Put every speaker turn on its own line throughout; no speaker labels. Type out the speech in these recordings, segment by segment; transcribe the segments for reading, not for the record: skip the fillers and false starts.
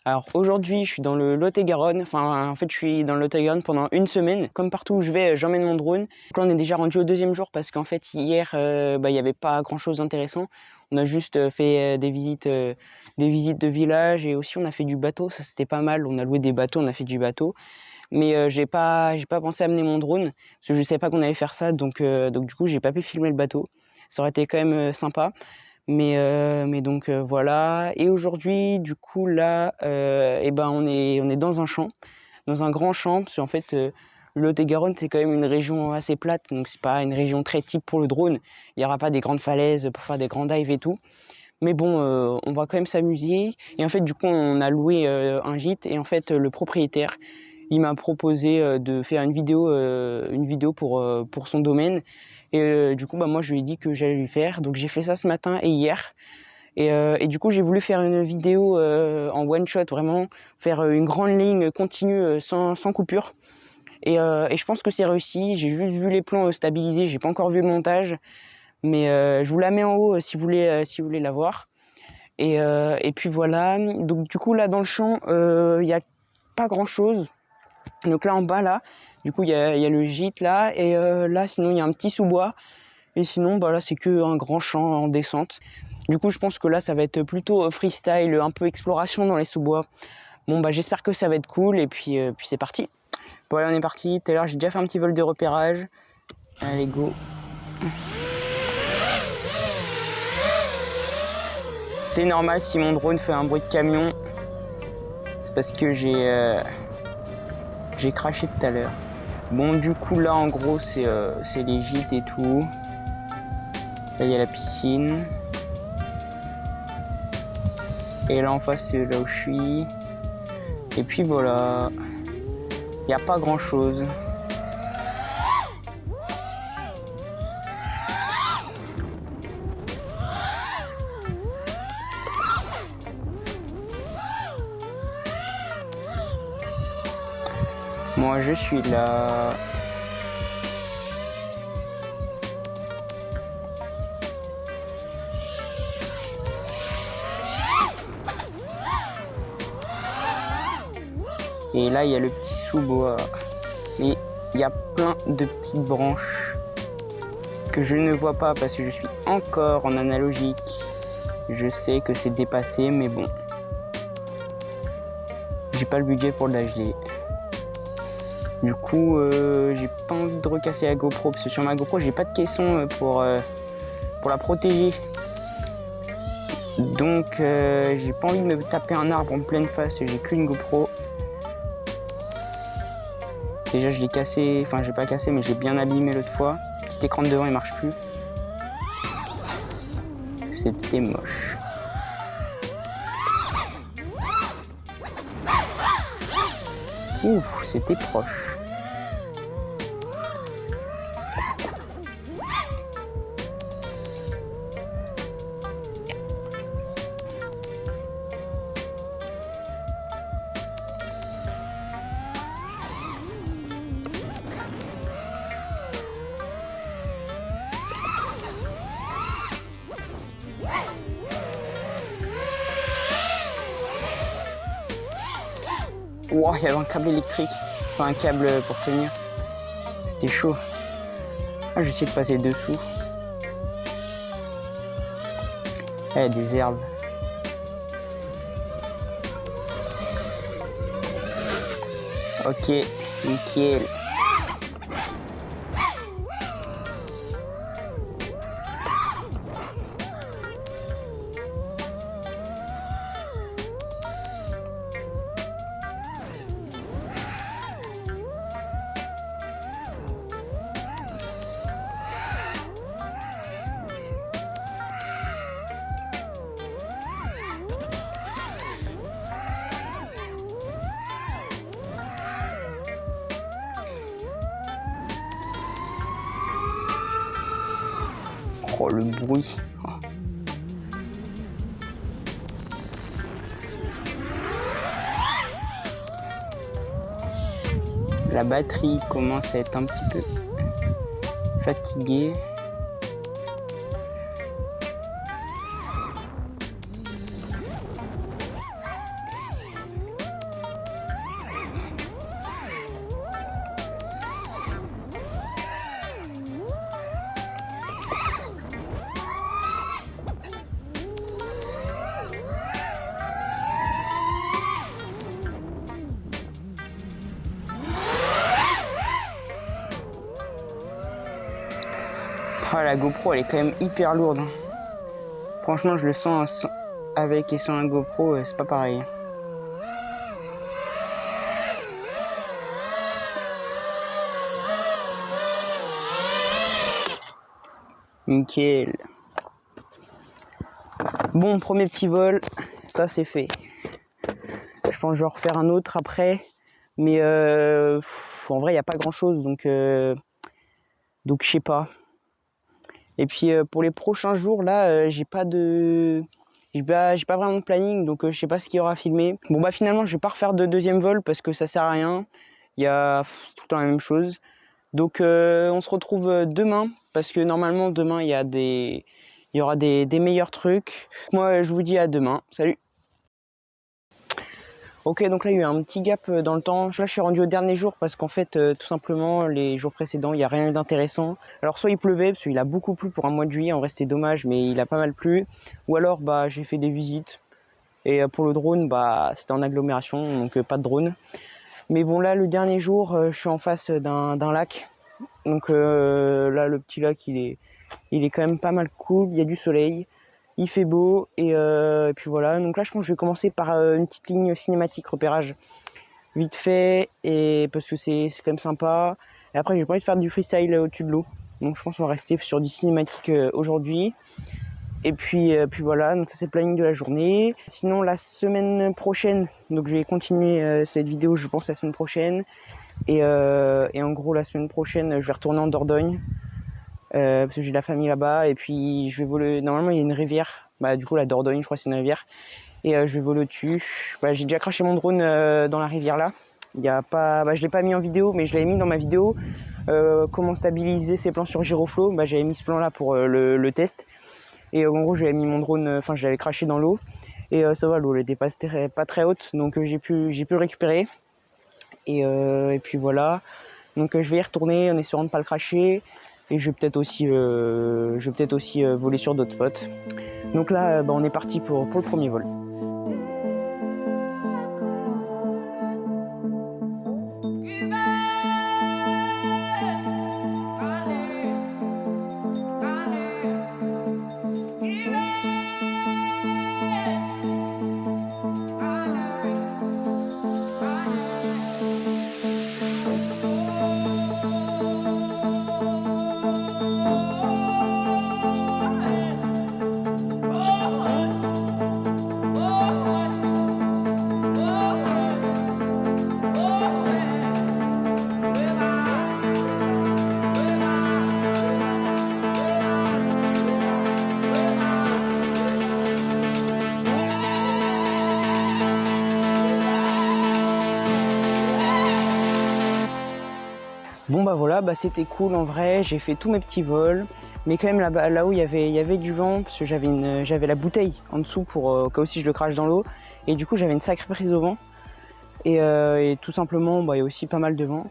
Alors aujourd'hui, je suis dans le Lot-et-Garonne. Enfin, en fait, je suis dans le Lot-et-Garonne pendant une semaine. Comme partout où je vais, j'emmène mon drone. Donc là, on est déjà rendu au deuxième jour parce qu'en fait, hier, il n'y avait pas grand-chose d'intéressant. On a juste fait des visites de village et aussi on a fait du bateau. Ça, c'était pas mal. On a loué des bateaux, on a fait du bateau. Mais j'ai pas pensé à amener mon drone parce que je savais pas qu'on allait faire ça. Donc du coup, j'ai pas pu filmer le bateau. Ça aurait été quand même sympa. Mais donc voilà. Et aujourd'hui, du coup, là, on est dans un champ, dans un grand champ, parce qu'en fait, le Lot-et-Garonne, c'est quand même une région assez plate, donc c'est pas une région très type pour le drone. Il n'y aura pas des grandes falaises pour faire des grands dives et tout. Mais bon, on va quand même s'amuser. Et en fait, du coup, on a loué un gîte, et en fait, le propriétaire, il m'a proposé de faire une vidéo pour son domaine. Et du coup, moi, je lui ai dit que j'allais lui faire. Donc, j'ai fait ça ce matin et hier. Et du coup, j'ai voulu faire une vidéo en one shot, vraiment faire une grande ligne continue sans coupure. Et je pense que c'est réussi. J'ai juste vu les plans stabilisés, j'ai pas encore vu le montage, mais je vous la mets en haut si vous voulez la voir. Et puis voilà. Donc du coup là dans le champ, il y a pas grand chose. Donc là en bas là, du coup il y a le gîte là, et là sinon il y a un petit sous-bois. Et sinon là c'est que un grand champ en descente. Du coup je pense que là ça va être plutôt freestyle, un peu exploration dans les sous-bois. Bon j'espère que ça va être cool, et puis c'est parti. Voilà, on est parti. Tout à l'heure j'ai déjà fait un petit vol de repérage. Allez go. C'est normal si mon drone fait un bruit de camion, c'est parce que j'ai craché tout à l'heure. Bon du coup là en gros c'est les gîtes et tout. Là il y a la piscine. Et là en face c'est là où je suis. Et puis voilà. Il n'y a pas grand chose. Moi je suis là. Et là il y a le petit sous-bois. Mais il y a plein de petites branches que je ne vois pas parce que je suis encore en analogique. Je sais que c'est dépassé, mais bon. J'ai pas le budget pour le HD. Du coup, j'ai pas envie de recasser la GoPro parce que sur ma GoPro, j'ai pas de caisson pour la protéger. Donc, j'ai pas envie de me taper un arbre en pleine face. J'ai qu'une GoPro. Déjà, je l'ai cassé, enfin, j'ai pas cassé, mais j'ai bien abîmé l'autre fois. Le petit écran de devant, il marche plus. C'était moche. Ouh, c'était proche. Wow, il y avait un câble électrique, enfin un câble pour tenir. C'était chaud. Ah, j'essaie de passer dessous. Ah, il y a des herbes. Ok, nickel. Oh, le bruit. Oh. La batterie commence à être un petit peu fatiguée. Ouais, la GoPro elle est quand même hyper lourde. Franchement, je le sens avec et sans la GoPro, c'est pas pareil. Nickel. Bon, premier petit vol, ça c'est fait. Je pense que je vais en refaire un autre après, mais en vrai il n'y a pas grand chose, donc je sais pas. Et puis pour les prochains jours là, j'ai pas vraiment de planning, donc je sais pas ce qu'il y aura à filmer. Bon bah finalement je vais pas refaire de deuxième vol parce que ça sert à rien. Il y a tout le temps la même chose. Donc on se retrouve demain parce que normalement demain il y aura des meilleurs trucs. Moi je vous dis à demain. Salut. Ok, donc là il y a eu un petit gap dans le temps. Là je suis rendu au dernier jour parce qu'en fait tout simplement les jours précédents il n'y a rien d'intéressant. Alors soit il pleuvait parce qu'il a beaucoup plu pour un mois de juillet, en vrai c'était dommage mais il a pas mal plu. Ou alors bah j'ai fait des visites. Et pour le drone bah c'était en agglomération donc pas de drone. Mais bon là le dernier jour je suis en face d'un lac. Donc là le petit lac il est quand même pas mal cool, il y a du soleil. Il fait beau et puis voilà. Donc là, je pense que je vais commencer par une petite ligne cinématique repérage vite fait et parce que c'est quand même sympa. Et après, j'ai pas envie de faire du freestyle au-dessus de l'eau. Donc je pense qu'on va rester sur du cinématique aujourd'hui. Et puis voilà. Donc ça c'est le planning de la journée. Sinon la semaine prochaine, donc je vais continuer cette vidéo, je pense la semaine prochaine. Et en gros la semaine prochaine, je vais retourner en Dordogne. Parce que j'ai de la famille là-bas et puis je vais voler. Normalement il y a une rivière, bah du coup la Dordogne je crois que c'est une rivière et je vais voler au-dessus. Bah, j'ai déjà craché mon drone dans la rivière là. Il y a pas, bah, je l'ai pas mis en vidéo mais je l'avais mis dans ma vidéo. Comment stabiliser ses plans sur Giroflow, bah, j'avais mis ce plan là pour le test et en gros j'avais mis mon drone, enfin je l'avais craché dans l'eau et ça va, l'eau elle était pas très haute donc j'ai pu le récupérer et puis voilà. Donc je vais y retourner en espérant de pas le cracher. Et je vais peut-être aussi, voler sur d'autres spots. Donc là, bah, on est parti pour le premier vol. Bon bah voilà, bah c'était cool en vrai, j'ai fait tous mes petits vols, mais quand même là-haut il y avait du vent parce que j'avais la bouteille en dessous pour au cas où si je le crache dans l'eau et du coup j'avais une sacrée prise au vent et tout simplement bah, il y a aussi pas mal de vent.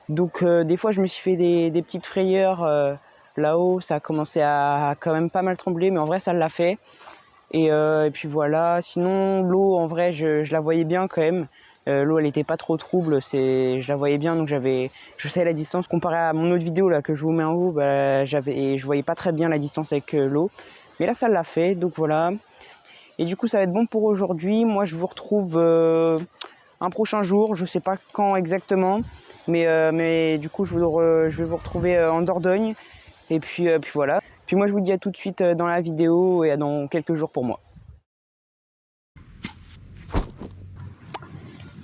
Donc des fois je me suis fait des petites frayeurs là-haut, ça a commencé à quand même pas mal trembler mais en vrai ça l'a fait. Et puis voilà, sinon l'eau en vrai je la voyais bien quand même. L'eau elle était pas trop trouble, je la voyais bien donc je savais la distance comparé à mon autre vidéo là que je vous mets en haut, bah, je voyais pas très bien la distance avec l'eau. Mais là ça l'a fait donc voilà. Et du coup ça va être bon pour aujourd'hui. Moi je vous retrouve un prochain jour, je sais pas quand exactement, mais du coup je vais vous retrouver en Dordogne. Et puis voilà. Puis moi je vous dis à tout de suite dans la vidéo et à dans quelques jours pour moi.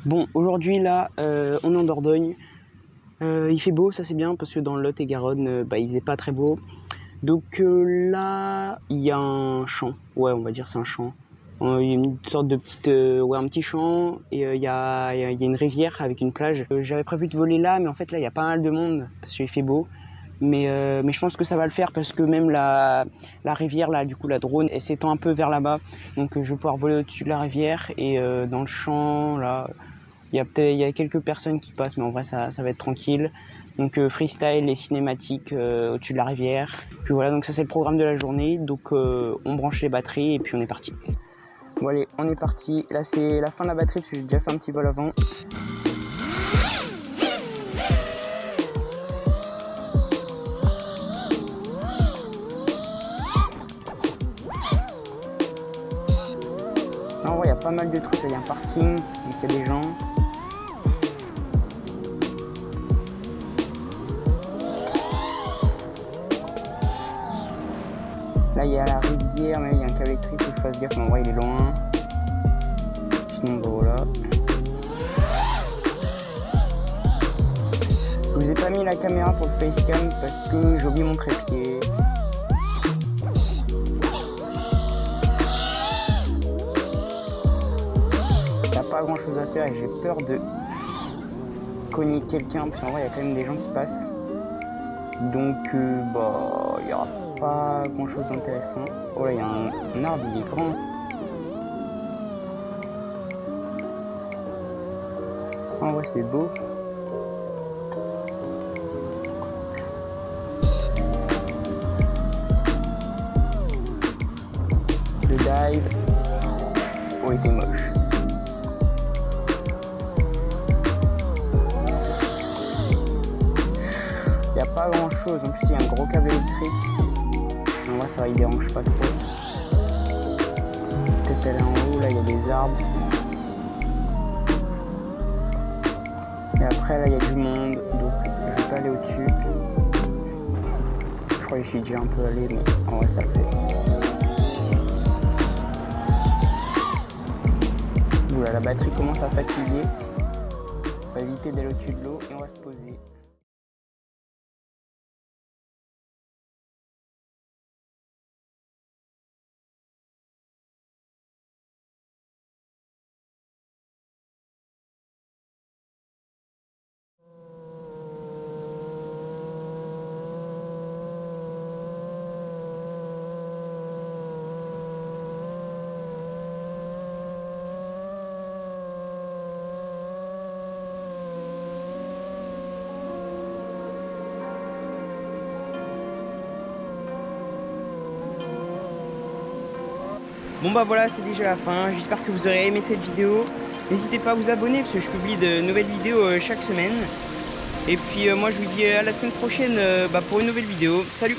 Bon, aujourd'hui là, on est en Dordogne. Il fait beau, ça c'est bien, parce que dans le Lot-et-Garonne, bah, il faisait pas très beau. Donc là, il y a un champ. Ouais, on va dire c'est un champ. Il y a une sorte de petite, un petit champ et il y a une rivière avec une plage. J'avais prévu de voler là, mais en fait là il y a pas mal de monde parce qu'il fait beau. Mais je pense que ça va le faire parce que même la rivière là, du coup la drone, elle s'étend un peu vers là-bas. Donc je vais pouvoir voler au-dessus de la rivière et dans le champ là, il y a quelques personnes qui passent, mais en vrai ça va être tranquille. Donc freestyle et cinématique au-dessus de la rivière. Puis voilà, donc ça c'est le programme de la journée. Donc on branche les batteries et puis on est parti. Bon allez, on est parti. Là c'est la fin de la batterie parce que j'ai déjà fait un petit vol avant. pas mal de trucs. Là, il y a un parking, donc il y a des gens. Là, il y a la rivière, mais là, il y a un câble électrique, faut que je fasse gaffe, mais en vrai, il est loin. Sinon, bah voilà. Je vous ai pas mis la caméra pour le facecam parce que j'ai oublié mon trépied. Il n'y a pas grand chose à faire et j'ai peur de cogner quelqu'un parce qu'en vrai il y a quand même des gens qui se passent. Donc bah il n'y aura pas grand chose d'intéressant. Oh là il y a un arbre, il est grand. En vrai c'est beau. Le dive, oh il était moche. Il n'y a pas grand chose, en plus il y a un gros câble électrique. En vrai ça va, il dérange pas trop. Peut-être aller en haut, là il y a des arbres. Et après là il y a du monde, donc je vais pas aller au-dessus. Je crois que je suis déjà un peu allé, mais en vrai ça le fait. Oula, la batterie commence à fatiguer. On va éviter d'aller au-dessus de l'eau et on va se poser. Bon bah voilà, c'est déjà la fin, j'espère que vous aurez aimé cette vidéo. N'hésitez pas à vous abonner parce que je publie de nouvelles vidéos chaque semaine. Et puis moi je vous dis à la semaine prochaine pour une nouvelle vidéo. Salut!